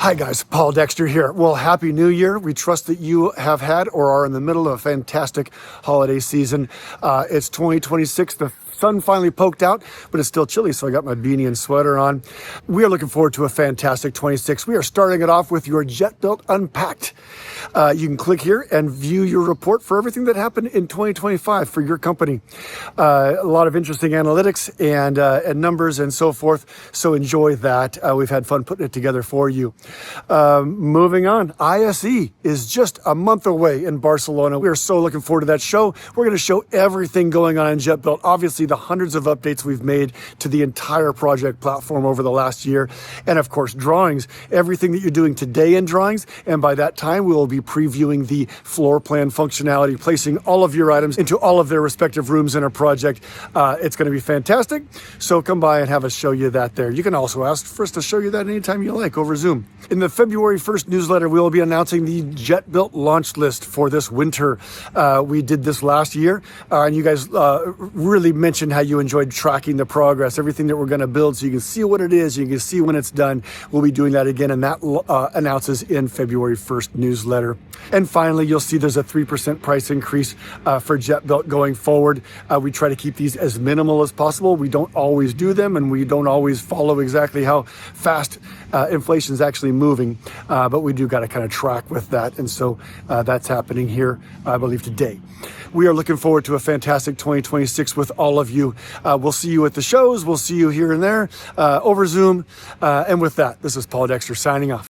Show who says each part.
Speaker 1: Hi guys, Paul Dexter here. Well, Happy New Year. We trust that you have had or are in the middle of a fantastic holiday season. It's 2026. The sun finally poked out, but it's still chilly, so I got my beanie and sweater on. We are looking forward to a fantastic 26. We are starting it off with your Jetbuilt UnPacked. You can click here and view your report for everything that happened in 2025 for your company. A lot of interesting analytics and numbers and so forth, so enjoy that. We've had fun putting it together for you. Moving on, ISE is just a month away in Barcelona. We are so looking forward to that show. We're going to show everything going on in Jetbuilt. Obviously, the hundreds of updates we've made to the entire project platform over the last year. And of course, drawings, everything that you're doing today in drawings. And by that time, we will be previewing the floor plan functionality, placing all of your items into all of their respective rooms in a project. It's going to be fantastic. So come by and have us show you that there. You can also ask for us to show you that anytime you like over Zoom. In the February 1st newsletter, we will be announcing the Jetbuilt launch list for this winter. We did this last year, and you guys really mentioned how you enjoyed tracking the progress, everything that we're going to build, so you can see what it is, you can see when it's done. We'll be doing that again, and that announces in February 1st newsletter. And finally, you'll see there's a 3% price increase for Jetbuilt going forward. We try to keep these as minimal as possible. We don't always do them, and we don't always follow exactly how fast inflation is actually moving, but we do got to kind of track with that. And so that's happening here, I believe, today. We are looking forward to a fantastic 2026 with all of you. We'll see you at the shows. We'll see you here and there over Zoom. And with that, this is Paul Dexter signing off.